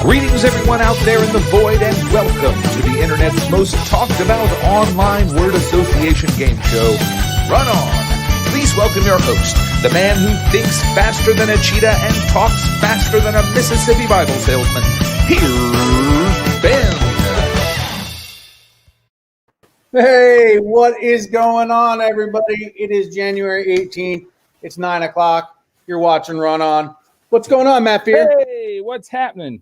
Greetings, everyone out there in the void, and welcome to the internet's most talked about online word association game show, Run On. Please welcome your host, the man who thinks faster than a cheetah and talks faster than a Mississippi Bible salesman. Here's Ben. Hey, what is going on, everybody? It is January 18th. It's 9 o'clock. You're watching Run On. What's going on, Matt Fear? Hey, what's happening?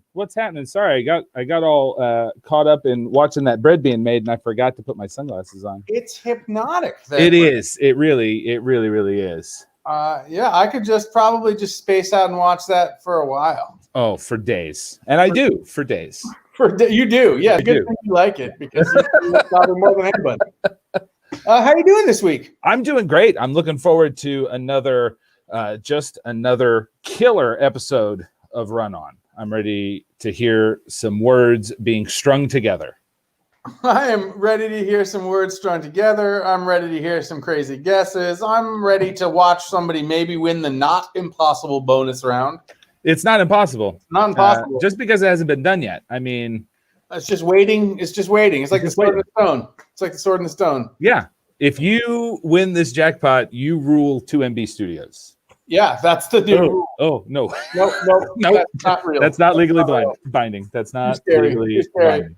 Sorry, I got all caught up in watching that bread being made, and I forgot to put my sunglasses on. It's hypnotic. It is. It really is. Yeah, I could probably space out and watch that for a while. Oh, for days, and I do for days. You do, yeah. Good thing you like it because you probably more than anybody. How are you doing this week? I'm doing great. I'm looking forward to another killer episode of Run On. I'm ready to hear some words being strung together. I am ready to hear some words strung together. I'm ready to hear some crazy guesses. I'm ready to watch somebody maybe win the not impossible bonus round. It's not impossible. Not impossible. Just because it hasn't been done yet. I mean, it's just waiting. It's just waiting. It's like the sword and the stone. It's like the sword and the stone. Yeah. If you win this jackpot, you rule 2MB Studios. Yeah, that's the new rule. Oh, no. No, that's not real. That's not legally binding. That's not legally binding.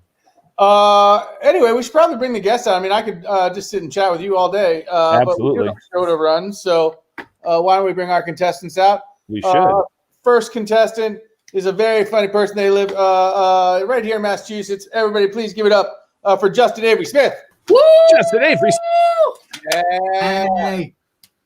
Anyway, we should probably bring the guests out. I mean, I could just sit and chat with you all day. Absolutely. But we have a show to run, so why don't we bring our contestants out? We should. First contestant is a very funny person. They live right here in Massachusetts. Everybody, please give it up for Justin Avery Smith. Woo! Justin Avery. Hey,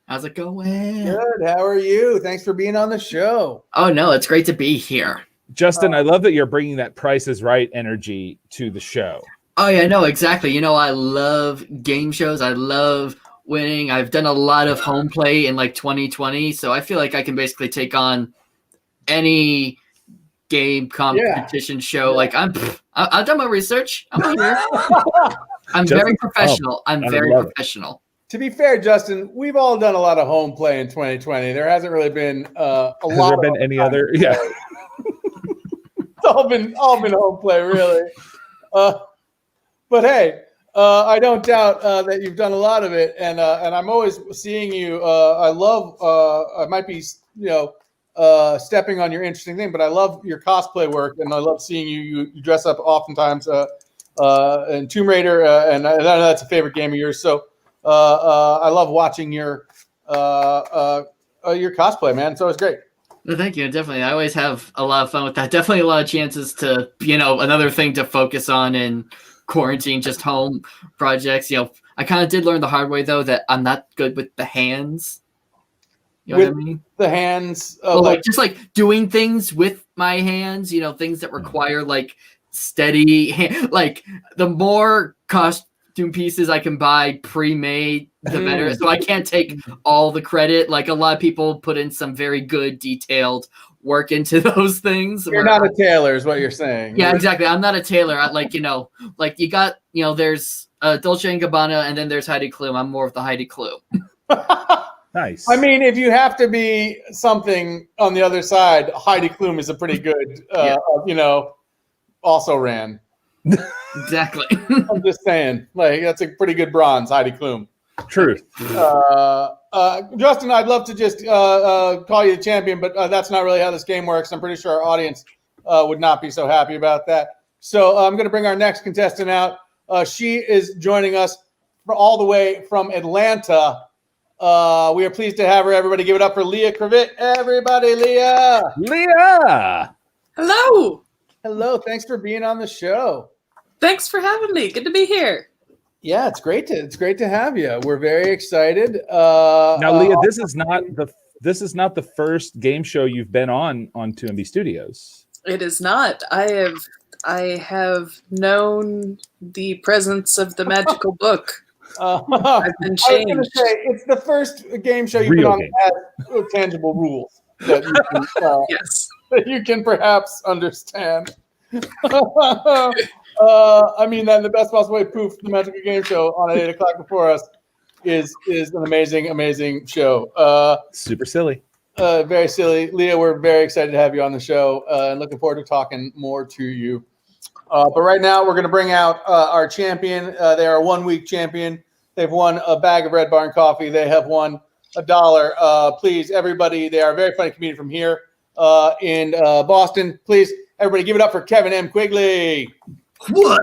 how's it going? Good. How are you? Thanks for being on the show. Oh, no, it's great to be here. Justin, I love that you're bringing that Price is Right energy to the show. Oh, yeah, no, exactly. You know, I love game shows. I love winning. I've done a lot of home play in like 2020, so I feel like I can basically take on any game competition show. Yeah. Like I've done my research. I'm here. I'm Justin, very professional. I'm very professional. To be fair, Justin, we've all done a lot of home play in 2020. There hasn't really been a lot. Has there been any other? Yeah. It's all been home play, really. But hey, I don't doubt that you've done a lot of it, and I'm always seeing you. I love. I might be, stepping on your interesting thing, but I love your cosplay work, and I love seeing you dress up oftentimes in Tomb Raider, and I know that's a favorite game of yours. So I love watching your cosplay, man. So it's great. Well, thank you. Definitely. I always have a lot of fun with that. Definitely a lot of chances to, another thing to focus on in quarantine, just home projects. I kind of did learn the hard way, though, that I'm not good with the hands. You know what I mean? The hands. Just like doing things with my hands, things that require like steady hand. Like the more costume pieces I can buy pre-made, the better. So I can't take all the credit. Like a lot of people put in some very good detailed work into those things. You're not a tailor is what you're saying. Yeah, exactly. I'm not a tailor. Like you got, there's Dolce & Gabbana and then there's Heidi Klum. I'm more of the Heidi Klum. Nice. I mean, if you have to be something on the other side, Heidi Klum is a pretty good, also ran. Exactly. I'm just saying, like, that's a pretty good bronze, Heidi Klum. True. Justin, I'd love to just call you the champion, but that's not really how this game works. I'm pretty sure our audience would not be so happy about that. So I'm going to bring our next contestant out. She is joining us all the way from Atlanta. We are pleased to have her. Everybody give it up for Leah Kravit. Everybody, Leah. Leah. Hello. Hello. Thanks for being on the show. Thanks for having me. Good to be here. Yeah, it's great to have you. We're very excited. Now, Leah, this is not the first game show you've been on 2MB Studios. It is not. I have known the presence of the magical book. I've been changed. I was going to say it's the first game show you've been on that has tangible rules that you can, yes, that you can perhaps understand. I mean, then the best possible way to proof the Magical Game Show on at 8 o'clock before us is an amazing show. Super silly. Very silly. Leah, we're very excited to have you on the show and looking forward to talking more to you. But right now, we're going to bring out our champion. They are a 1 week champion. They've won a bag of Red Barn coffee. They have won $1. Please, everybody, they are a very funny comedian from here in Boston. Please, everybody, give it up for Kevin M. Quigley. What?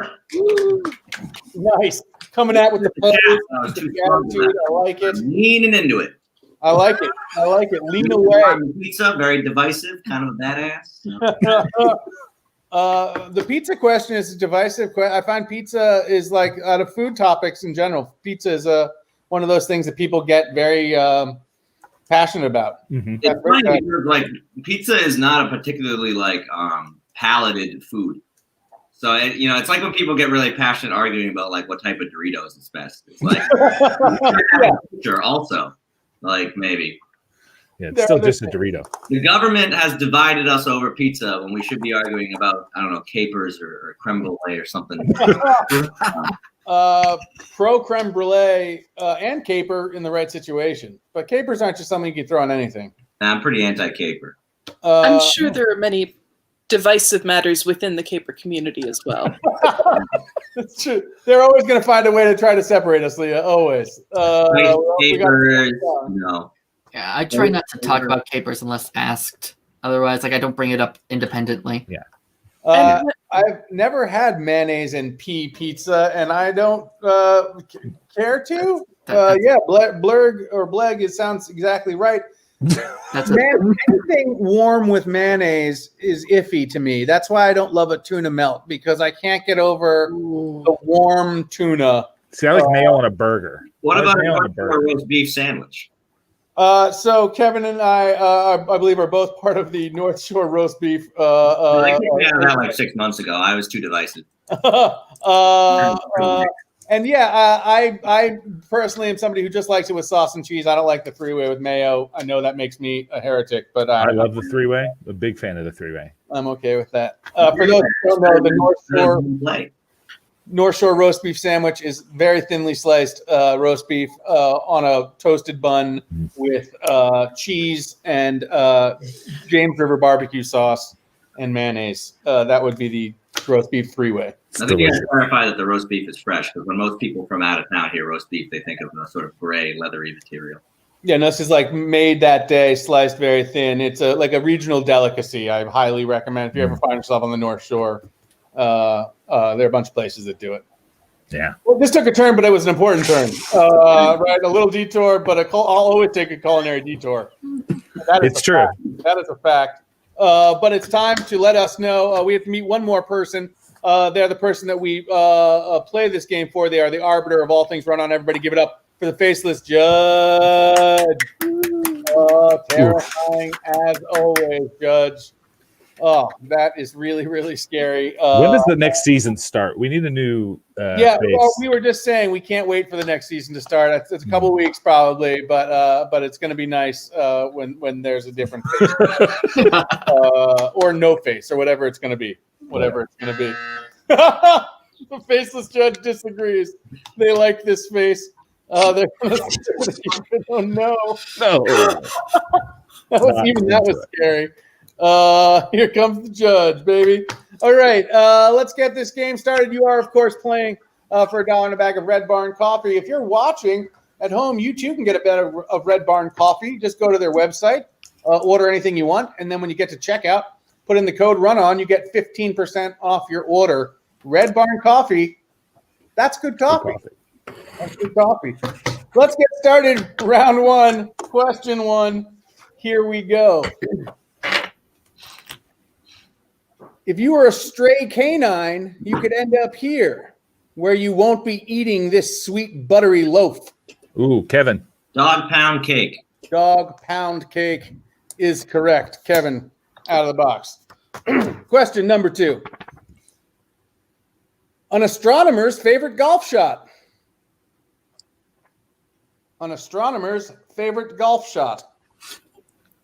Nice. Coming out with the pose, the attitude. I like it. Leaning into it. I like it. I like it. Lean away. Pizza, very divisive, kind of a badass. The pizza question is a divisive question. I find pizza is like out of food topics in general. Pizza is one of those things that people get very passionate about. Mm-hmm. It's funny because, like, pizza is not a particularly like palated food. So it's like when people get really passionate arguing about like what type of Doritos is best. It's like sure, also like maybe. Yeah, it's still just a Dorito. The government has divided us over pizza when we should be arguing about, I don't know, capers or creme brulee or something. Pro creme brulee and caper in the right situation. But capers aren't just something you can throw on anything. I'm pretty anti-caper. I'm sure there are many divisive matters within the caper community as well. That's true. They're always going to find a way to try to separate us, Leah. Always. Capers, no. Yeah, I try not to talk about capers unless asked. Otherwise, like I don't bring it up independently. Yeah. I've never had mayonnaise and pea pizza, and I don't care to. Blurg or Bleg, it sounds exactly right. Anything warm with mayonnaise is iffy to me. That's why I don't love a tuna melt, because I can't get over the warm tuna. See, I like mayo on a burger. What about a roast beef sandwich? So Kevin and I believe, are both part of the North Shore roast beef. I think we had that like 6 months ago. I was too divisive. And yeah, I personally am somebody who just likes it with sauce and cheese. I don't like the three-way with mayo. I know that makes me a heretic, but I love the three-way. A big fan of the three-way. I'm okay with that. For those who don't know, the North Shore roast beef sandwich is very thinly sliced roast beef on a toasted bun with cheese and James River barbecue sauce and mayonnaise. That would be the roast beef three-way. I think you have to clarify that the roast beef is fresh, because when most people from out of town hear roast beef, they think of a sort of gray, leathery material. Yeah, no, this is like made that day, sliced very thin. It's like a regional delicacy. I highly recommend if you ever find yourself on the North Shore. There are a bunch of places that do it. Yeah. Well, this took a turn, but it was an important turn. Right, a little detour, but I'll always take a culinary detour. It's true. That is a fact. But it's time to let us know. We have to meet one more person. They're the person that we play this game for. They are the arbiter of all things run on. Everybody give it up for the faceless judge. Terrifying as always, Judge. Oh, that is really, really scary. When does the next season start? We need a new face. Well, we were just saying we can't wait for the next season to start. It's a couple of weeks probably, but it's going to be nice when there's a different face. Or no face, or whatever it's going to be. Whatever it's going to be. The faceless judge disagrees. They like this face. They're going to oh no. That was scary. Here comes the judge, baby. All right, let's get this game started. You are, of course, playing for $1 and a bag of Red Barn coffee. If you're watching at home, you too can get a bag of Red Barn coffee. Just go to their website, order anything you want, and then when you get to checkout, put in the code RUN-ON. You get 15% off your order. Red Barn coffee. That's good coffee. That's good coffee. Let's get started. Round one, question one. Here we go. If you were a stray canine, you could end up here, where you won't be eating this sweet buttery loaf. Ooh, Kevin. Dog pound cake. Dog pound cake is correct. Kevin, out of the box. Question number 2. An astronomer's favorite golf shot. An astronomer's favorite golf shot.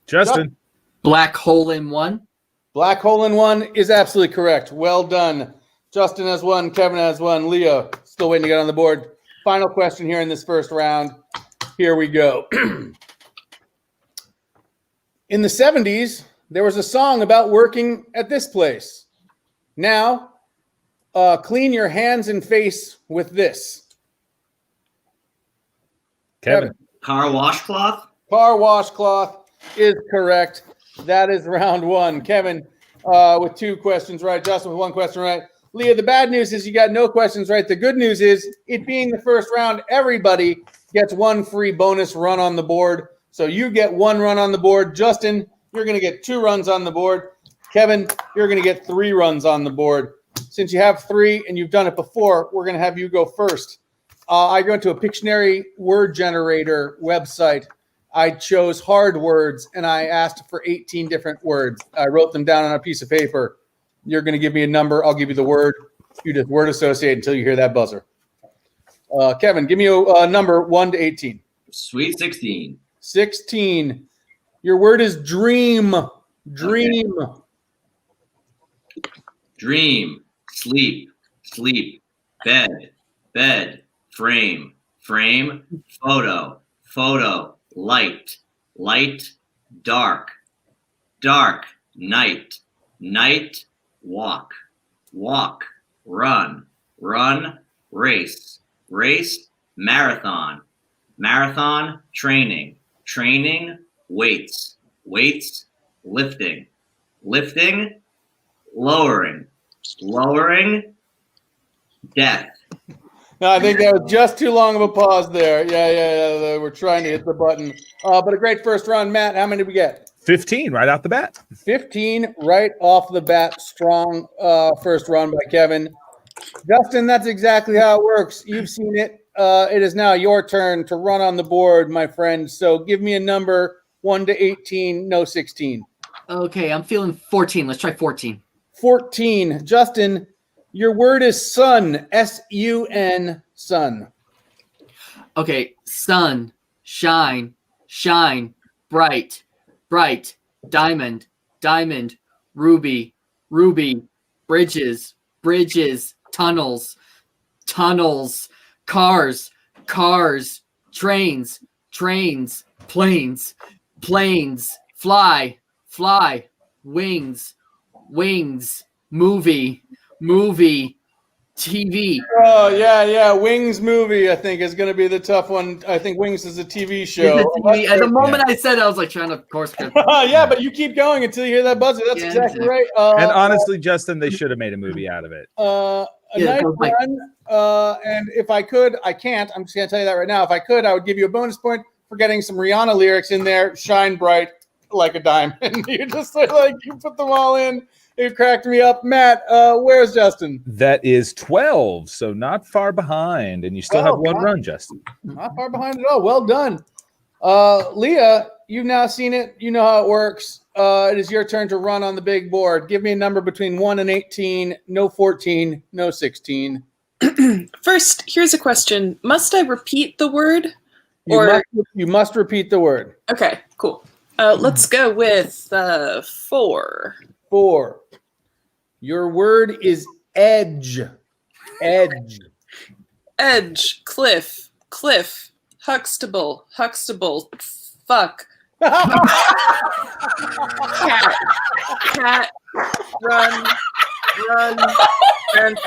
Justin. Black hole in one. Black hole in one is absolutely correct. Well done. Justin has one. Kevin has one. Leo still waiting to get on the board. Final question here in this first round. Here we go. In the 70s, there was a song about working at this place. Now, clean your hands and face with this. Kevin. Car washcloth. Car washcloth is correct. That is round one. Kevin with 2 questions right. Justin with 1 question right. Leah, the bad news is you got no questions right. The good news is, it being the first round, everybody gets 1 free bonus run on the board. So you get 1 run on the board. Justin, you're going to get 2 runs on the board. Kevin, you're going to get 3 runs on the board. Since you have 3 and you've done it before, we're going to have you go first. I go into a Pictionary word generator website. I chose hard words, and I asked for 18 different words. I wrote them down on a piece of paper. You're going to give me a number. I'll give you the word. You just word associate until you hear that buzzer. Kevin, give me a number 1 to 18. Sweet 16. 16. Your word is dream. Dream. Okay. Dream. Sleep. Sleep. Bed. Bed. Frame. Frame. Photo. Photo. Light. Light. Dark. Dark. Night. Night. Walk. Walk. Run. Run. Race. Race. Marathon. Marathon. Training. Training. Weights. Weights. Lifting. Lifting. Lowering. Lowering. Death. No, I think that was just too long of a pause there. Yeah. We're trying to hit the button. But a great first round. Matt, how many did we get? 15 right out the bat. 15 right off the bat. Strong first run by Kevin. Justin, that's exactly how it works. You've seen it. It is now your turn to run on the board, my friend. So give me a number 1 to 18, no 16. Okay, I'm feeling 14. Let's try 14. 14. Justin, your word is sun. S-U-N, sun. Okay, sun, shine, shine, bright, bright, diamond, diamond, ruby, ruby, bridges, bridges, tunnels, tunnels, cars, cars, trains, trains, planes, planes, fly, fly, wings, wings, movie, movie, TV. Oh, yeah. Wings movie, I think, is going to be the tough one. I think Wings is a TV show. At the moment I said it, I was like trying to course correct. Yeah, but you keep going until you hear that buzzer. That's exactly right. And honestly, Justin, they should have made a movie out of it. Nice run. And if I could, I can't. I'm just going to tell you that right now. If I could, I would give you a bonus point for getting some Rihanna lyrics in there. Shine bright like a diamond. You just like you put them all in. It cracked me up. Matt, where's Justin? That is 12, so not far behind. And you still have 1 run, Justin. Not far behind at all. Well done. Leah, you've now seen it. You know how it works. It is your turn to run on the big board. Give me a number between 1 and 18. No 14, no 16. First, here's a question. Must I repeat the word? You must repeat the word. Okay, cool. Let's go with 4. 4. Your word is edge. Edge. Edge, cliff, cliff, Huxtable, Huxtable, fuck. Cat, run, fence.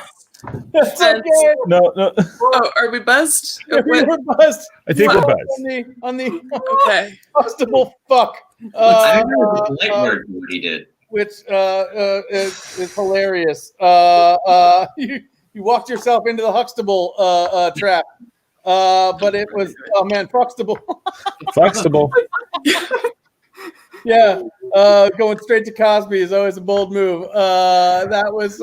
That's okay. No. Oh, are we buzzed? We're buzzed. I think we're buzzed. On the Okay. Huxtable fuck. I think that was a light word what he did. Which is hilarious. You walked yourself into the Huxtable trap. But it was, oh man, Fuxtable. Fuxtable. Yeah, going straight to Cosby is always a bold move. That was.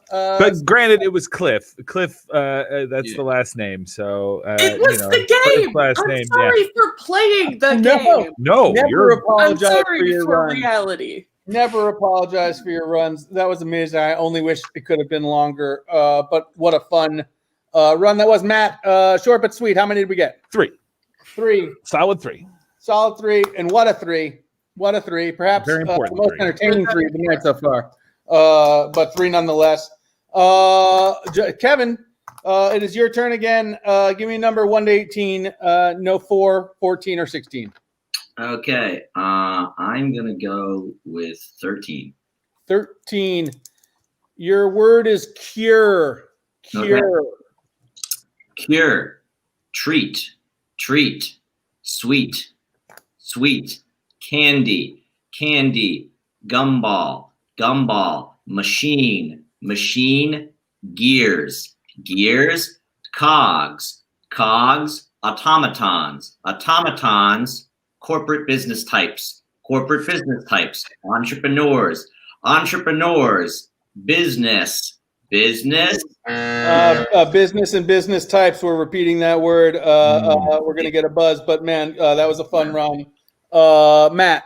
But granted, it was Cliff. Cliff, that's the last name. So it was the game. I'm sorry for playing the game. No, never apologize I'm for sorry your for run. reality. Never apologize for your runs. That was amazing. I only wish it could have been longer. But what a fun run that was. Matt, short but sweet. How many did we get? 3. 3. Solid 3. Solid 3. And what a 3. What a 3. Perhaps Very important the most 3. entertaining 3 of the night so far. But 3 nonetheless. Kevin, it is your turn again. Give me a number 1 to 18. No 4, 14, or 16. Okay. I'm gonna go with 13. 13. Your word is cure. Cure. Okay. Cure. Treat. Treat. Sweet. Sweet. Candy. Candy. Gumball. Gumball. Machine. Machine. Gears. Gears. Cogs. Cogs. Automatons. Automatons. Corporate business types. Corporate business types. Entrepreneurs. Entrepreneurs. Business. Business. Business and business types. We're repeating that word. We're going to get a buzz, but man, that was a fun run. Matt.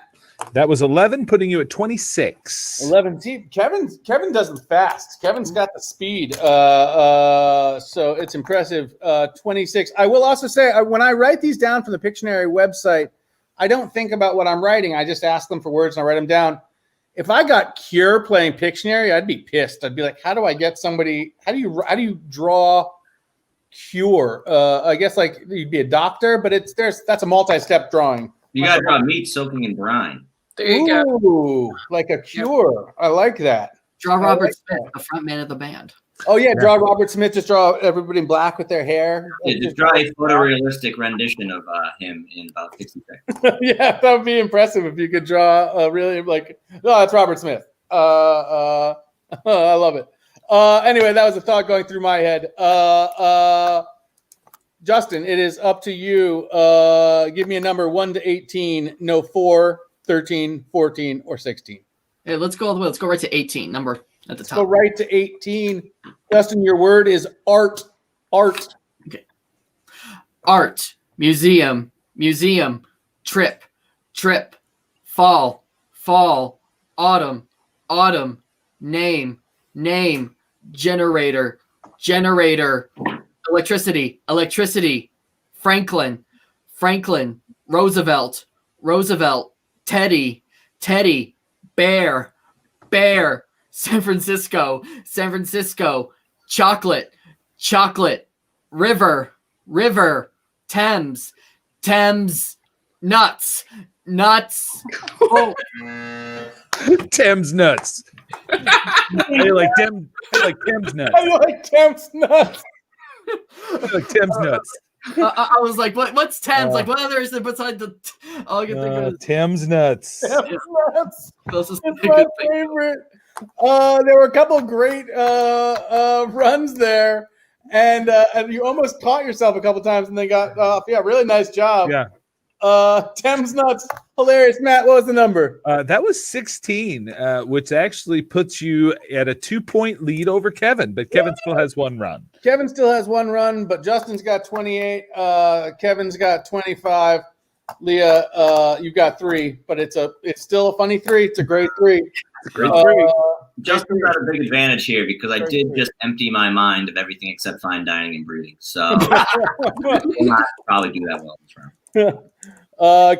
That was 11, putting you at 26. 11. See, Kevin does them fast. Kevin's got the speed. So it's impressive. 26. I will also say, when I write these down from the Pictionary website, I don't think about what I'm writing. I just ask them for words and I write them down. If I got Cure playing Pictionary, I'd be pissed. I'd be like, how do I get somebody? How do you draw Cure? I guess like you'd be a doctor, but that's a multi-step drawing. You gotta draw meat soaking in brine. There you go. Ooh, like a cure. I like that. Draw Robert Smith, the front man of the band. Oh yeah, draw Robert Smith. Just draw everybody in black with their hair. Yeah, just draw a photorealistic rendition of him in about 60 seconds. Yeah, that would be impressive if you could draw really like. Oh, that's Robert Smith. I love it. Anyway, that was a thought going through my head. Justin, it is up to you. Give me a number 1 to 18. No 4, 13, 14, or 16. Hey, let's go all the way. Let's go right to 18. Number at the top. Go right to 18. Justin, your word is art. Art. Okay. Art. Museum. Museum. Trip. Trip. Fall. Fall. Autumn. Autumn. Name. Name. Generator. Generator. Electricity. Electricity. Franklin. Franklin. Roosevelt. Roosevelt. Teddy. Teddy. Bear. Bear. San Francisco. San Francisco. Chocolate. Chocolate. River. River. Thames. Thames. Nuts. Nuts. Oh. Thames nuts. I like Thames nuts. I like Thames nuts. I like Thames nuts. I was like, what's Thames? Like, what other is there beside the? All I can think of is Thames nuts. Thames nuts. closest It's to my good thing. favorite. There were a couple of great runs there, and you almost caught yourself a couple times, and then got off. Yeah, really nice job. Yeah. Thames nuts, hilarious. Matt, what was the number? That was 16, which actually puts you at a 2-point lead over Kevin, but Kevin still has one run. Kevin still has one run, but Justin's got 28. Kevin's got 25. Leah, you've got 3, but it's still a funny 3. It's a great 3. It's a great 3. Justin's got a big advantage here because I did just empty my mind of everything except fine dining and breathing. So will not probably do that well this round.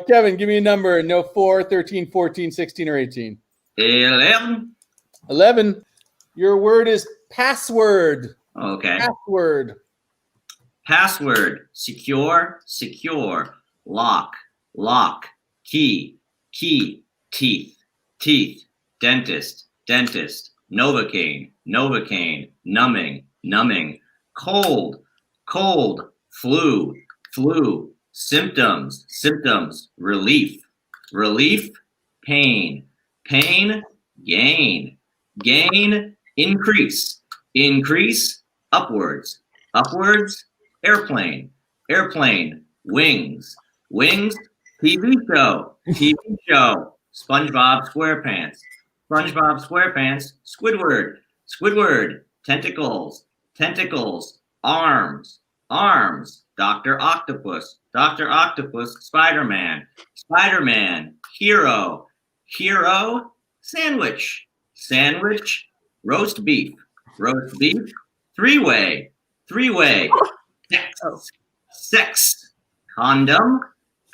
Kevin, give me a number. No 4, 13, 14, 16, or 18. 11. 11. Your word is password. Okay. Password. Password. Secure. Secure. Lock. Lock. Key. Key. Teeth. Teeth. Dentist. Dentist. Novocaine. Novocaine. Numbing. Numbing. Cold. Cold. Flu. Flu. Symptoms. Symptoms. Relief. Relief. Pain. Pain. Gain. Gain. Increase. Increase. Upwards. Upwards. Airplane. Airplane. Wings. Wings. TV show. TV show. SpongeBob SquarePants. SpongeBob SquarePants. Squidward. Squidward. Tentacles. Tentacles. Arms. Arms. Dr. Octopus. Dr. Octopus. Spider-Man. Spider-Man. Hero. Hero. Sandwich. Sandwich. Roast beef. Roast beef. Three-way. Three-way. Sex. Sex. Condom.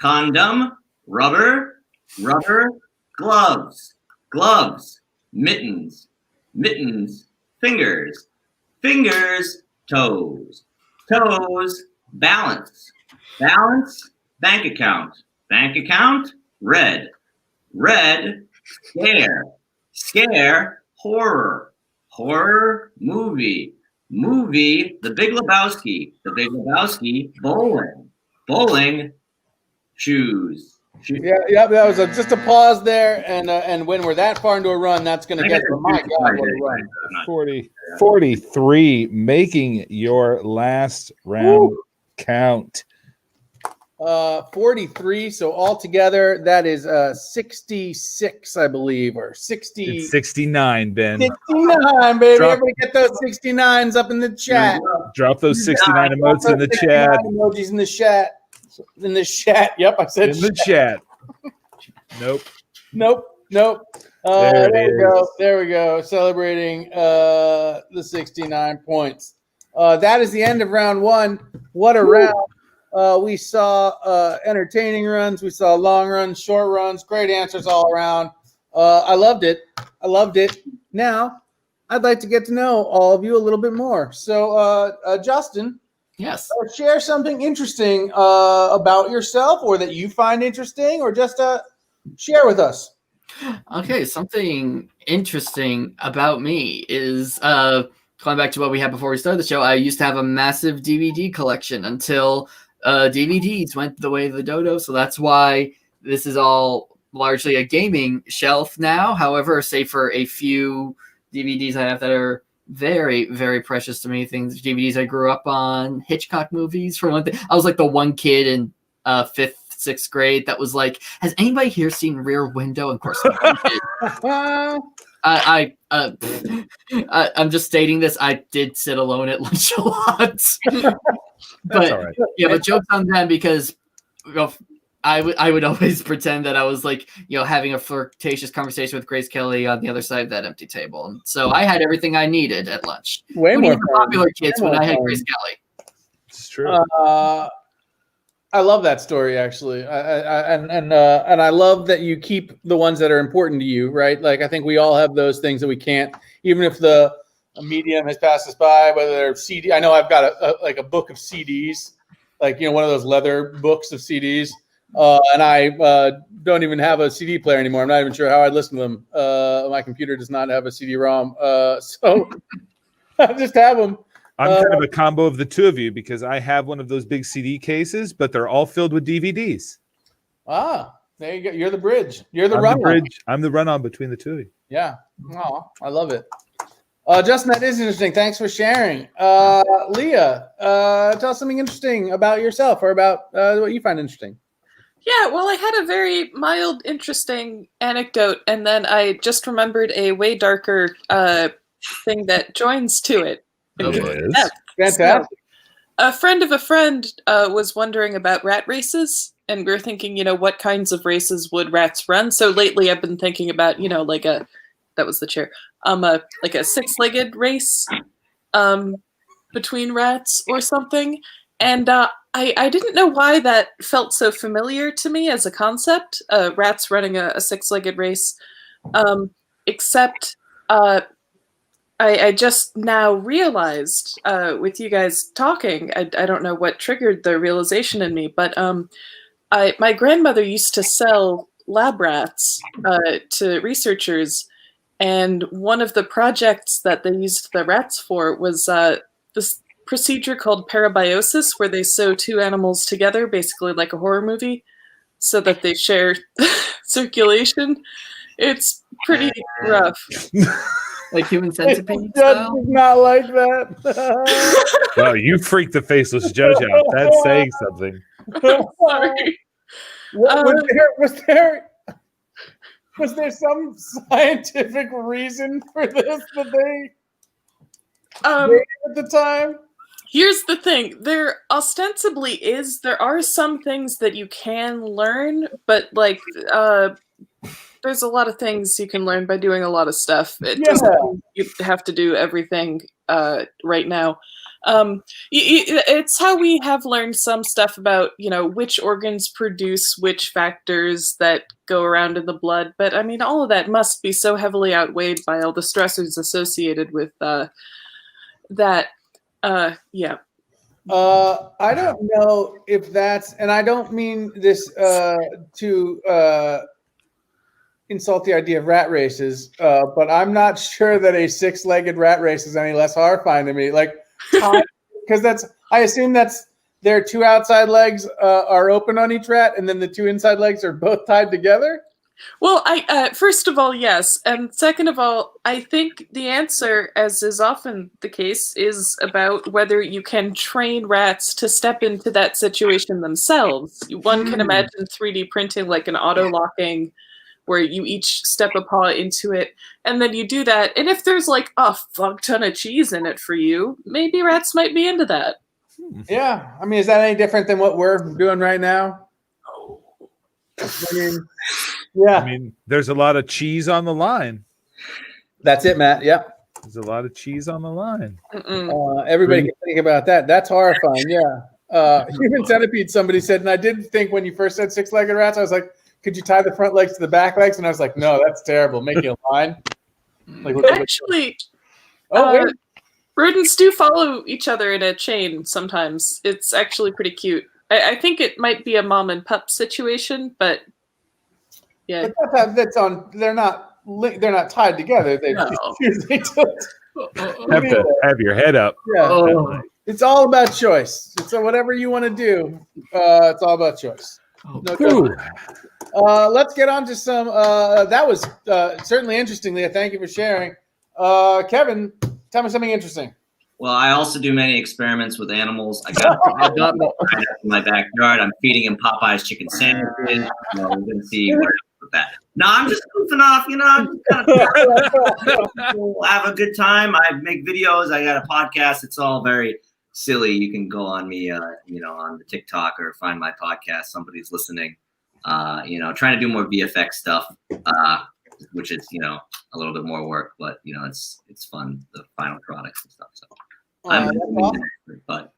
Condom. Rubber. Rubber. Gloves. Gloves. Mittens. Mittens. Fingers. Fingers. Toes. Toes. Balance. Balance. Bank account. Bank account. red. Red, scare. Scare, horror. Horror, movie. Movie, The Big Lebowski. The Big Lebowski, bowling. Bowling, shoes. Yeah, that was just a pause there, and when we're that far into a run, that's going to get to my God, what a run. 43, making your last round count. 43. So altogether, that is 66, I believe, or 60. It's 69, Ben. 69, baby. Everybody get those 69s up in the chat. Drop those 69 emotes in the chat. Emojis in the chat. In the chat. Yep, I said in the chat. Nope. There we go. Celebrating the 69 points. That is the end of round one. What a round. We saw entertaining runs. We saw long runs, short runs. Great answers all around. I loved it. Now, I'd like to get to know all of you a little bit more. So, Justin. Yes. Share something interesting about yourself, or that you find interesting, or just share with us. Okay, something interesting about me is going back to what we had before we started the show. I used to have a massive DVD collection until DVDs went the way of the dodo, so that's why this is all largely a gaming shelf now. However, save for a few DVDs I have that are very, very precious to me. DVDs I grew up on, Hitchcock movies for one thing. I was like the one kid in 5th, 6th grade that was like, has anybody here seen Rear Window? Of course I'm just stating this. I did sit alone at lunch a lot. But all right. Yeah, but jokes on them, because I would always pretend that I was like, having a flirtatious conversation with Grace Kelly on the other side of that empty table. And so I had everything I needed at lunch. Way more popular kids when I had Grace Kelly. It's true. I love that story, actually. And I love that you keep the ones that are important to you, right? Like, I think we all have those things that we can't, even if the medium has passed us by, whether they're CD. I know I've got a book of CDs, like, one of those leather books of CDs. And I don't even have a CD player anymore. I'm not even sure how I'd listen to them. My computer does not have a CD-ROM. So I just have them. I'm kind of a combo of the two of you, because I have one of those big CD cases, but they're all filled with DVDs. Ah, there you go. You're the bridge. You're the run-on. I'm the run-on between the two of you. Yeah. Oh, I love it. Justin, that is interesting. Thanks for sharing. Leah, tell us something interesting about yourself, or about what you find interesting. Yeah, well, I had a very mild, interesting anecdote, and then I just remembered a way darker thing that joins to it. Yes. Fantastic. So, a friend of a friend was wondering about rat races, and we were thinking, what kinds of races would rats run? So lately I've been thinking about, that was the chair, like a six-legged race between rats or something. And I didn't know why that felt so familiar to me as a concept, rats running a six-legged race, except I just now realized with you guys talking, I don't know what triggered the realization in me, but my grandmother used to sell lab rats to researchers, and one of the projects that they used the rats for was this procedure called parabiosis, where they sew two animals together, basically like a horror movie, so that they share circulation. It's pretty rough. Like Human Centipede Judge style? does not like that. Well, you freaked the faceless judge out. That's saying something. Sorry. Was there some scientific reason for this that they did at the time? Here's the thing. There ostensibly is. There are some things that you can learn, but like there's a lot of things you can learn by doing a lot of stuff. It doesn't mean you have to do everything right now. It's how we have learned some stuff about, which organs produce which factors that go around in the blood. But I mean, all of that must be so heavily outweighed by all the stressors associated with that. Yeah. I don't know if that's, and I don't mean this to insult the idea of rat races, but I'm not sure that a 6-legged rat race is any less horrifying to me. Like, because I assume that's their 2 outside legs are open on each rat, and then the 2 inside legs are both tied together. Well, first of all, yes, and second of all, I think the answer, as is often the case, is about whether you can train rats to step into that situation themselves. One can imagine 3D printing like an auto-locking, where you each step a paw into it, and then you do that. And if there's like a fuck ton of cheese in it for you, maybe rats might be into that. Yeah, I mean, is that any different than what we're doing right now? I mean, yeah. I mean, there's a lot of cheese on the line. That's it, Matt. Yeah. There's a lot of cheese on the line. Everybody can think about that. That's horrifying. Yeah. Human centipede, somebody said, and I did think when you first said 6-legged rats, I was like, could you tie the front legs to the back legs? And I was like, no, that's terrible. Make you a line. Like, Actually, wait. rodents do follow each other in a chain sometimes. It's actually pretty cute. I think it might be a mom and pup situation, but yeah. But that's on. They're not tied together. They No. usually just Have to have your head up. Yeah. Oh. It's all about choice. So whatever you want to do, it's all about choice. No judgment. Let's get on to some. That was certainly interesting, Leah. Thank you for sharing. Kevin, tell me something interesting. Well, I also do many experiments with animals. I got in my backyard. I'm feeding him Popeye's chicken sandwiches. We're going to see what happens with that. No, I'm just goofing off. I'm just kind of have a good time. I make videos. I got a podcast. It's all very silly. You can go on me, on the TikTok or find my podcast. Somebody's listening. Trying to do more VFX stuff, which is a little bit more work, but it's fun. The final products and stuff. So. But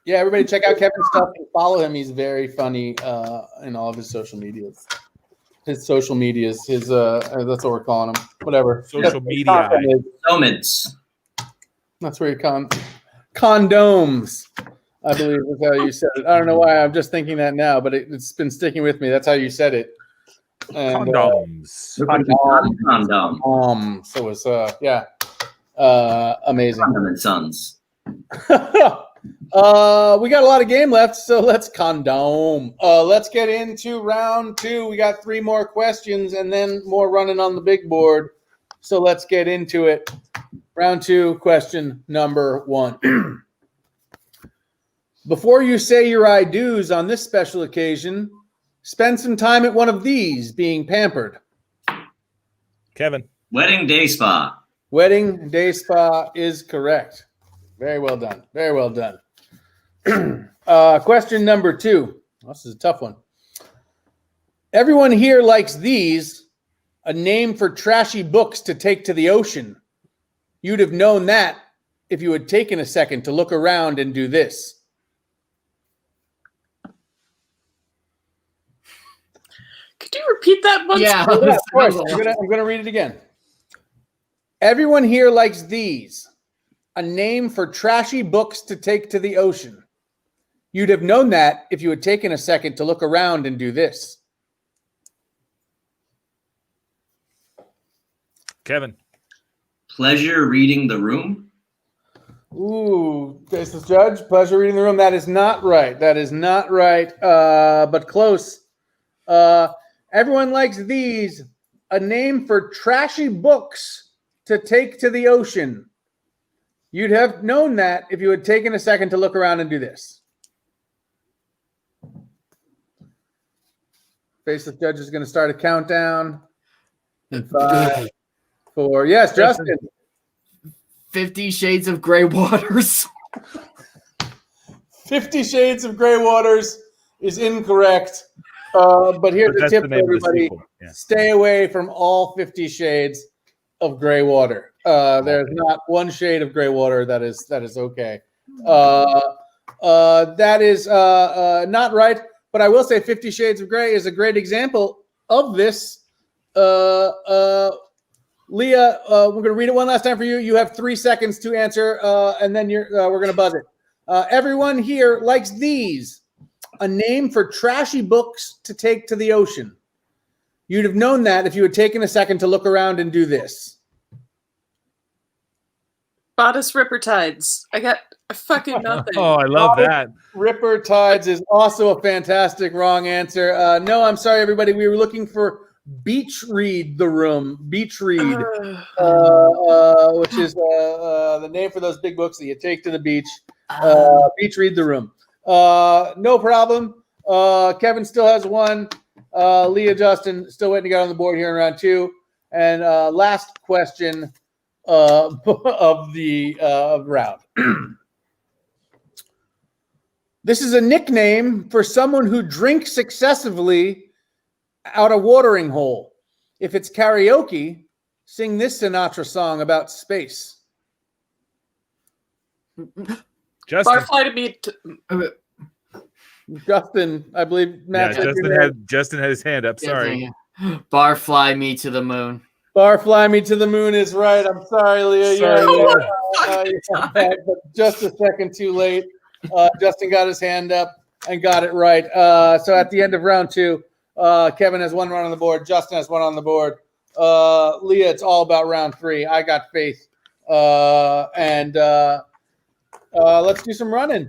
yeah, everybody check out Kevin's stuff and follow him. He's very funny in all of his social medias. His social medias, that's what we're calling them. Whatever. Social media. Nomads. That's where you condoms. I believe is how you said it. I don't know why I'm just thinking that now, but it's been sticking with me. That's how you said it. And, Condoms. condom. So it's amazing. Condom and Sons. We got a lot of game left, so let's condom. Let's get into round 2. We got 3 more questions and then more running on the big board. So let's get into it. Round 2, question number 1. Before you say your I do's on this special occasion, spend some time at one of these being pampered. Kevin. Wedding day spa. Wedding day spa is correct. Very well done. Very well done. Question number 2. This is a tough one. Everyone here likes these, a name for trashy books to take to the ocean. You'd have known that if you had taken a second to look around and do this. Could you repeat that once? Yeah. Yeah, of course. I'm gonna read it again. Everyone here likes these, a name for trashy books to take to the ocean. You'd have known that if you had taken a second to look around and do this. Kevin. Pleasure reading the room. Ooh, faceless judge, pleasure reading the room. That is not right. That is not right, but close. Everyone likes these, a name for trashy books to take to the ocean. You'd have known that if you had taken a second to look around and do this. Faceless judge is going to start a countdown. In 5, 4. Yes, Justin. 50 Shades of Grey Waters. 50 Shades of Grey Waters is incorrect. But here's a tip for everybody. Yeah. Stay away from all 50 shades of gray water. There's not one shade of gray water that is okay. That is not right. But I will say 50 Shades of Grey is a great example of this. Leah, we're going to read it one last time for you. You have 3 seconds to answer, and then we're going to buzz it. Everyone here likes these. A name for trashy books to take to the ocean. You'd have known that if you had taken a second to look around and do this. Bodice Ripper Tides. I got fucking nothing. Oh, I love that. Ripper Tides is also a fantastic wrong answer. No, I'm sorry, everybody. We were looking for Beach Read the Room. Beach Read, which is the name for those big books that you take to the beach. Beach Read the Room. No problem. Kevin still has one. Leah, Justin still waiting to get on the board here in round 2. And last question of the round. This is a nickname for someone who drinks excessively out a watering hole. If it's karaoke, sing this Sinatra song about space. Justin. Barfly to me. Justin, I believe Matt. Yeah, Justin had his hand up. Sorry. Barfly me to the moon. Barfly me to the moon is right. I'm sorry, Leah. But just a second too late. Justin got his hand up and got it right. So at the end of round 2, Kevin has 1 run on the board. Justin has 1 on the board. Leah, it's all about round 3. I got faith. And let's do some running.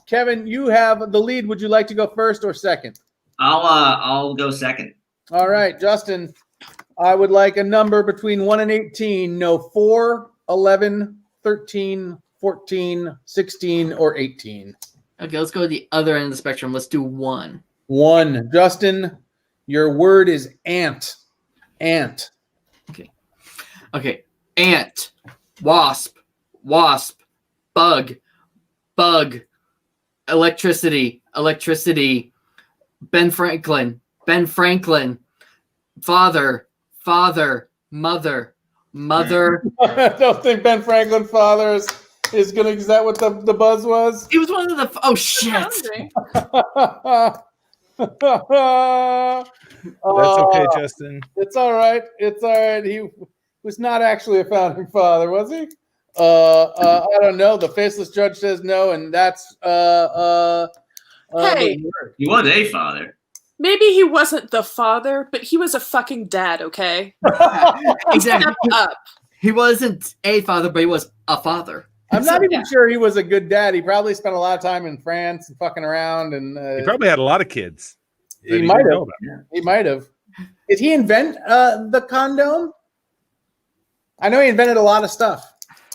Kevin, you have the lead. Would you like to go first or second? I'll go second. All right, Justin. I would like a number between 1 and 18. No, 4, 11, 13, 14, 16, or 18. Okay, let's go to the other end of the spectrum. Let's do 1. 1. Justin, your word is ant. Ant. Okay. Ant. Wasp. Bug. Electricity. Ben Franklin. Father. Mother. I don't think Ben Franklin's father is gonna. Is that what the buzz was? He was one of the. Oh shit! That's okay, Justin. It's all right. He was not actually a founding father, was he? I don't know. The faceless judge says no, and that's Hey. He was a father. Maybe he wasn't the father, but he was a fucking dad, okay? Exactly. Step up. He wasn't a father, but he was a father. I'm not even sure he was a good dad. He probably spent a lot of time in France and fucking around, and he probably had a lot of kids. He might have. He might have. Did he invent the condom? I know he invented a lot of stuff.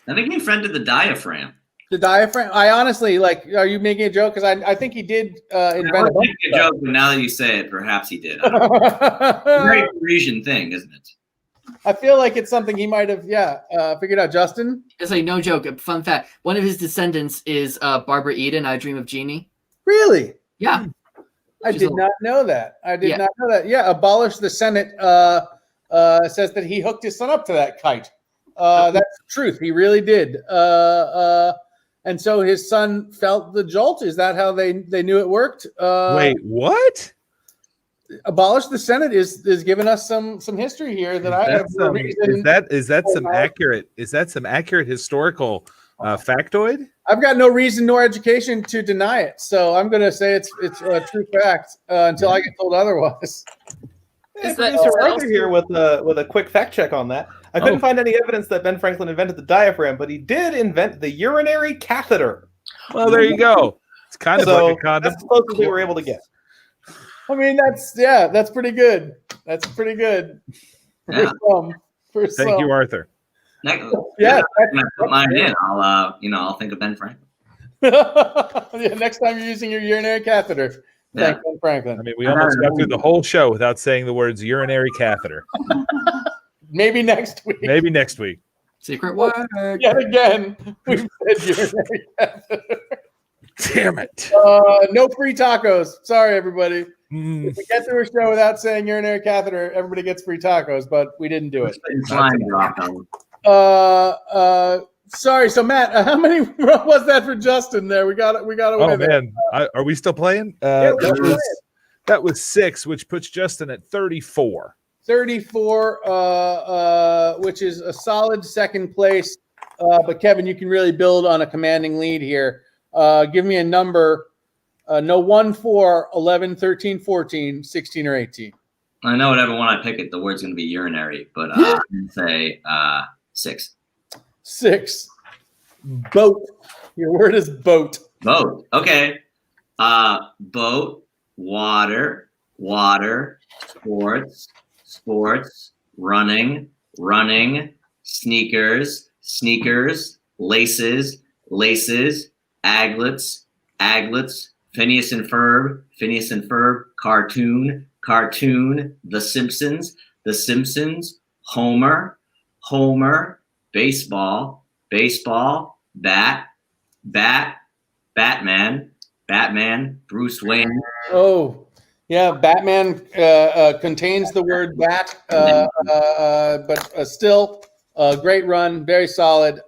I think he invented the diaphragm. The diaphragm. I honestly are you making a joke? Because I think he did invent I was making a joke, but now that you say it, perhaps he did. It's a very Parisian thing, isn't it? I feel like it's something he might have, figured out. Justin? It's like no joke. A fun fact: one of his descendants is Barbara Eden. I Dream of Jeannie. Really? Yeah. I did not know that. Yeah, abolish the Senate says that he hooked his son up to that kite. That's the truth. He really did. And so his son felt the jolt. Is that how they knew it worked? Wait, what? Abolish the Senate is giving us some history here that I have no reason. Is that some accurate historical factoid? I've got no reason nor education to deny it, so I'm going to say it's a true fact until I get told otherwise. Hey, producer Arthur here with a quick fact check on that. I couldn't find any evidence that Ben Franklin invented the diaphragm, but he did invent the urinary catheter. Well, there you go. It's kind of like a condom. That's as close as we were able to get. I mean, that's pretty good. That's pretty good. Yeah. Thank you, Arthur. When Yeah, I put mine in, I'll think of Ben Franklin. next time you're using your urinary catheter, thank Ben Franklin. I mean, we almost got through the whole show without saying the words urinary catheter. Maybe next week. Secret word. Yet again, we've said urinary catheter. Damn it. No free tacos. Sorry, everybody. If we get through a show without saying urinary catheter, everybody gets free tacos, but we didn't do it. Sorry. So Matt, how many was that for Justin there? We got to win. Oh man, are we still playing? That was 6, which puts Justin at 34. 34, which is a solid second place. but Kevin, you can really build on a commanding lead here. Give me a number. No 1, 4, 11, 13, 14, 16, or 18. I know whatever one I pick it, the word's going to be urinary, but I'm going to say 6. 6. Boat. Your word is boat. Boat. Okay. Boat, water, sports, running, sneakers, laces, aglets, Phineas and Ferb, cartoon, The Simpsons, Homer, baseball, Batman, Bruce Wayne. Oh, yeah. Batman contains the word bat, but still great run. Very solid.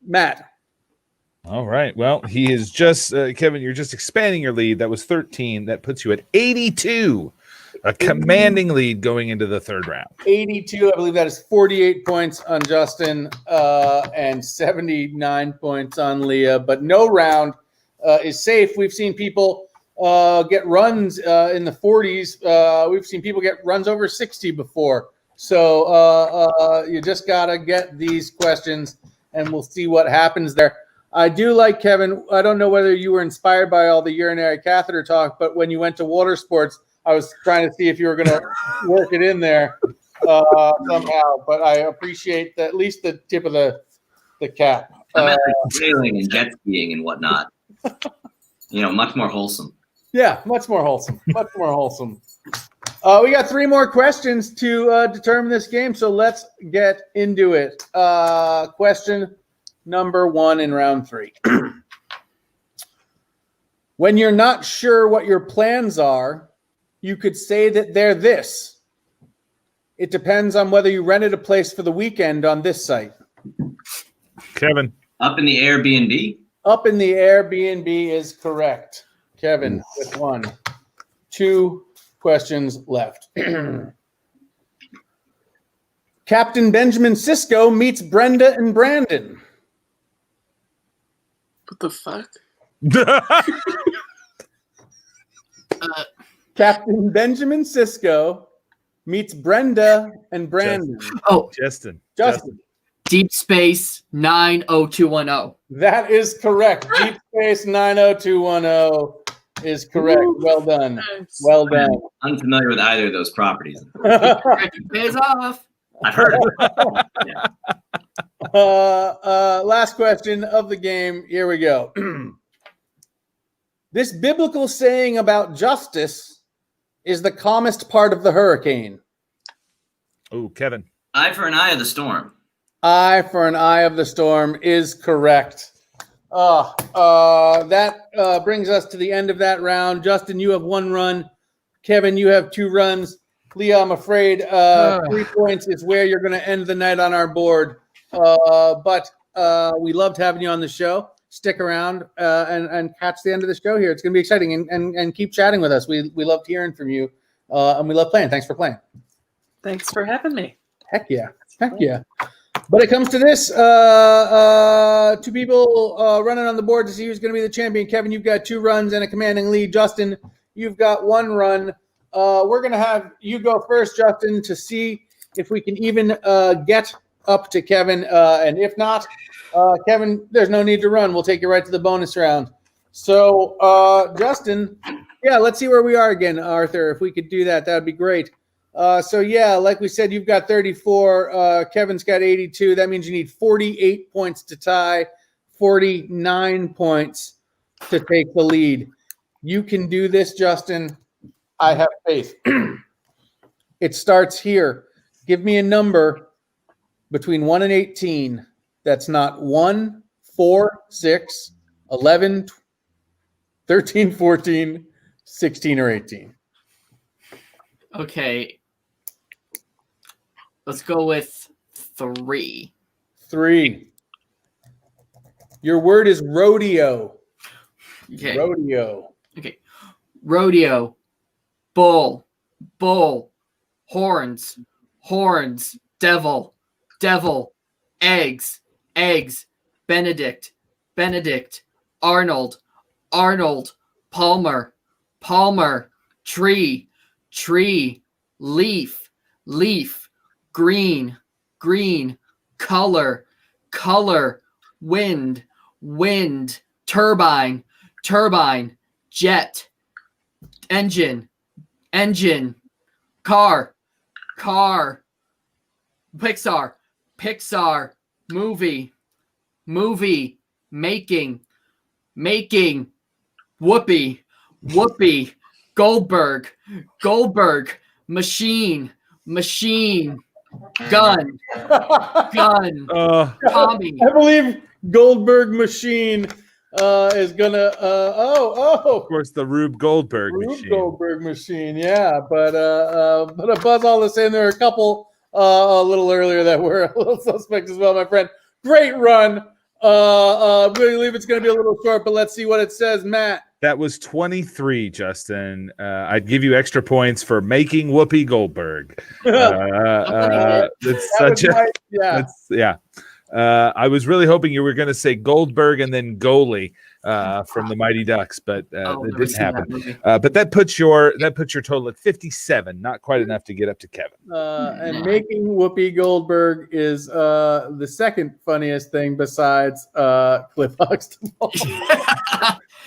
Matt. All right. Well, he is just, Kevin, you're just expanding your lead. That was 13. That puts you at 82. A commanding lead going into the third round. 82. I believe that is 48 points on Justin and 79 points on Leah. But no round is safe. We've seen people get runs in the 40s. We've seen people get runs over 60 before. So you just got to get these questions, and we'll see what happens there. I do like, Kevin, I don't know whether you were inspired by all the urinary catheter talk, but when you went to water sports, I was trying to see if you were going to work it in there somehow. But I appreciate at least the tip of the cap. I meant like sailing and jet skiing and whatnot. Much more wholesome. Yeah, much more wholesome. Much more wholesome. We got 3 more questions to determine this game, so let's get into it. Question number 1 in round 3. When you're not sure what your plans are, you could say that they're this. It depends on whether you rented a place for the weekend on this site. Kevin. Up in the Airbnb? Up in the Airbnb is correct. Kevin with 1. 2 questions left. Captain Benjamin Sisko meets Brenda and Brandon. What the fuck? Captain Benjamin Sisko meets Brenda and Brandon. Justin. Deep Space 90210. That is correct. Deep Space 90210 is correct. Well done. Nice. Well done. I'm unfamiliar with either of those properties. Pays off. I've heard it. Yeah. Last question of the game. Here we go. This biblical saying about justice is the calmest part of the hurricane. Oh, Kevin. Eye for an eye of the storm. Eye for an eye of the storm is correct. That brings us to the end of that round. Justin, you have 1 run. Kevin, you have 2 runs. Leah, I'm afraid 3 points is where you're going to end the night on our board. But we loved having you on the show. Stick around and catch the end of the show here. It's going to be exciting, and keep chatting with us. We loved hearing from you, and we love playing. Thanks for playing. Thanks for having me. Heck yeah. But it comes to this, 2 people running on the board to see who's going to be the champion. Kevin, you've got 2 runs and a commanding lead. Justin, you've got 1 run. We're going to have you go first, Justin, to see if we can even get up to Kevin. And if not, Kevin, there's no need to run. We'll take you right to the bonus round. So, Justin, let's see where we are again, Arthur. If we could do that, that would be great. Like we said, you've got 34. Kevin's got 82. That means you need 48 points to tie, 49 points to take the lead. You can do this, Justin. I have faith. It starts here. Give me a number between 1 and 18 that's not 1, 4, 6, 11, 13, 14, 16, or 18. Okay. Let's go with 3. 3. Your word is rodeo. Okay. Rodeo. Okay. Rodeo. Bull. Horns. Devil. eggs, Benedict, Arnold, Palmer, tree, leaf, green, color, wind, turbine, jet, engine, car, Pixar, movie, making, Whoopi, Goldberg, machine, gun, Tommy. I believe Goldberg machine is gonna. Of course, the Rube Goldberg Rube machine. Goldberg machine, yeah. But a buzz all the same. There are a couple a little earlier that were a little suspect as well, my friend. Great run. I believe it's going to be a little short, but let's see what it says, Matt. That was 23, Justin. I'd give you extra points for making Whoopi Goldberg. It's such a yeah. I was really hoping you were going to say Goldberg and then goalie from the Mighty Ducks, but it didn't happen. But that puts your total at 57. Not quite enough to get up to Kevin. And making Whoopi Goldberg is the second funniest thing besides Cliff Huxtable.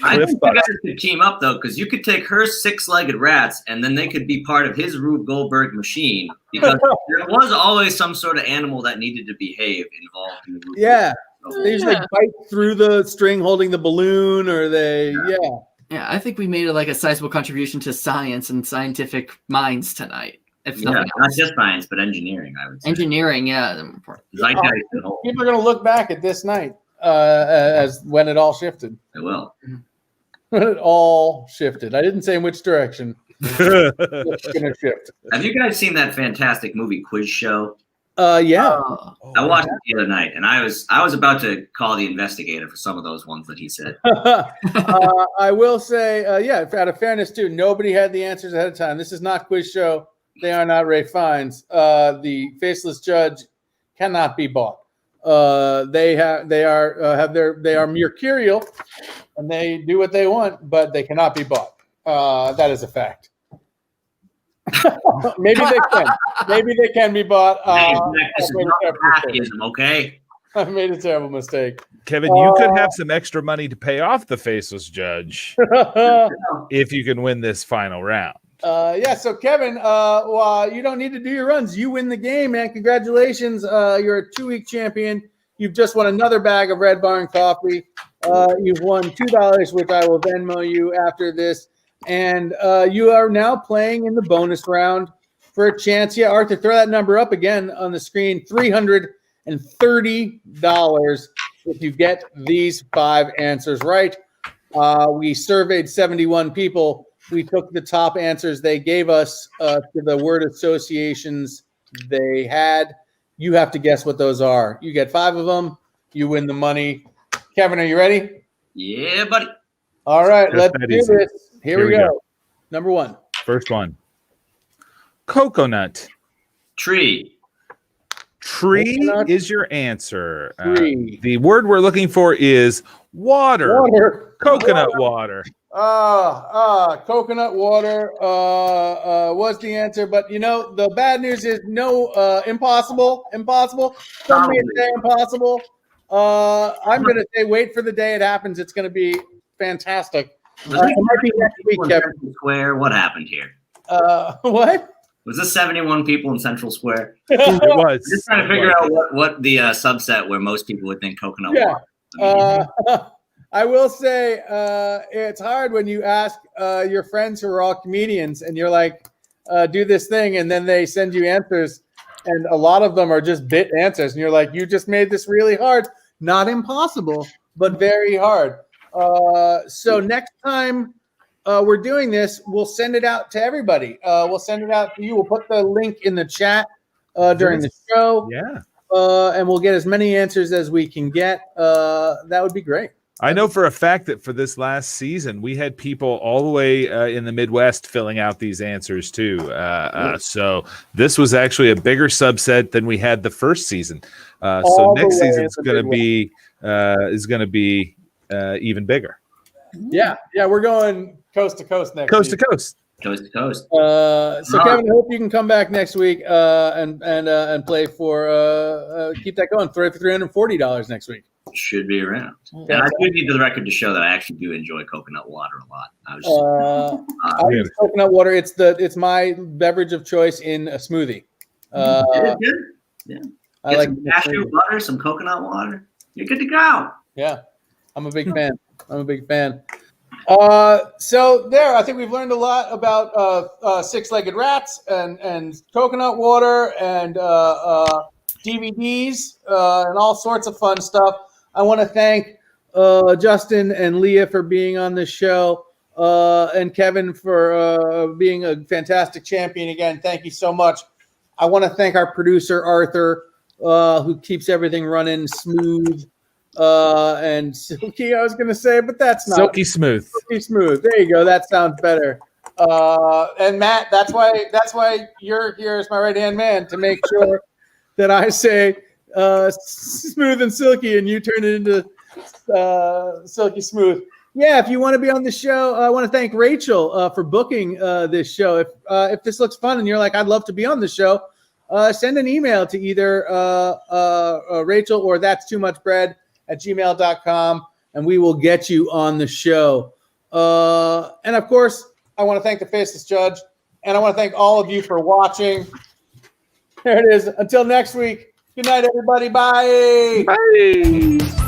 I think you guys could team up though, because you could take her six-legged rats, and then they could be part of his Rube Goldberg machine. Because there was always some sort of animal that needed to behave involved in the Rube Yeah, Goldberg. they just like bite through the string holding the balloon, or they Yeah, I think we made like a sizable contribution to science and scientific minds tonight. If nothing not else. just science, but engineering. I would say Engineering, yeah. Zeitgeist and whole. People are going to look back at this night as when it all shifted. They will. When it all shifted. I didn't say in which direction. It's going to shift. Have you guys seen that fantastic movie Quiz Show? Yeah. I watched it the other night, and I was about to call the investigator for some of those ones that he said. I will say, out of fairness too, nobody had the answers ahead of time. This is not Quiz Show. They are not Ray Fiennes. The faceless judge cannot be bought. They are mercurial, and they do what they want, but they cannot be bought. That is a fact. Maybe they can. Maybe they can be bought. This is not hackism, okay? I made a terrible mistake. Kevin, you could have some extra money to pay off the faceless judge if you can win this final round. So Kevin, well, you don't need to do your runs. You win the game, man. Congratulations. You're a 2-week champion. You've just won another bag of Red Barn coffee. You've won $2, which I will Venmo you after this. And you are now playing in the bonus round for a chance. Yeah, Arthur, throw that number up again on the screen. $330 if you get these 5 answers right. We surveyed 71 people. We took the top answers they gave us to the word associations they had. You have to guess what those are. You get 5 of them. You win the money. Kevin, are you ready? Yeah, buddy. All right, Just let's that do easy. this. Here we go. Number 1. First one. Coconut. Tree. Tree Coconut. is your answer. Tree. The word we're looking for is water. Water. Coconut water. Coconut water was the answer, but the bad news is no, impossible. Some may say impossible. I'm going to say wait for the day it happens. It's going to be fantastic. It might be next week, Kevin. Square. What happened here? What? Was this 71 people in Central Square? It was. Just trying to figure out what the subset where most people would think coconut water. I will say it's hard when you ask your friends who are all comedians and you're like, do this thing, and then they send you answers, and a lot of them are just bit answers, and you're like, you just made this really hard. Not impossible, but very hard. So next time we're doing this, we'll send it out to everybody. We'll send it out to you. We'll put the link in the chat during the show. Yeah. And we'll get as many answers as we can get. That would be great. I know for a fact that for this last season, we had people all the way in the Midwest filling out these answers too. So this was actually a bigger subset than we had the first season. So next season's going to be even bigger. Yeah, we're going coast to coast next. Coast to coast. Coast to coast. So Kevin, I hope you can come back next week and play for keep that going. For $340 next week. Should be around. And I do need the record to show that I actually do enjoy coconut water a lot. I use coconut water. It's my beverage of choice in a smoothie. Good. Yeah. I like some cashew butter, some coconut water. You're good to go. Yeah, I'm a big fan. So there, I think we've learned a lot about six-legged rats and coconut water and DVDs and all sorts of fun stuff. I want to thank Justin and Leah for being on this show and Kevin for being a fantastic champion again. Thank you so much. I want to thank our producer, Arthur, who keeps everything running smooth. And silky, I was going to say, but that's not silky smooth. Silky smooth. There you go. That sounds better. And Matt, that's why you're here as my right-hand man, to make sure that I say smooth and silky, and you turn it into silky smooth. Yeah, if you want to be on the show, I want to thank Rachel for booking this show. If this looks fun and you're like, I'd love to be on the show, send an email to either Rachel or that's too much bread @gmail.com, and we will get you on the show. And of course, I want to thank the Faceless Judge, and I want to thank all of you for watching. There it is. Until next week. Good night, everybody. Bye. Bye.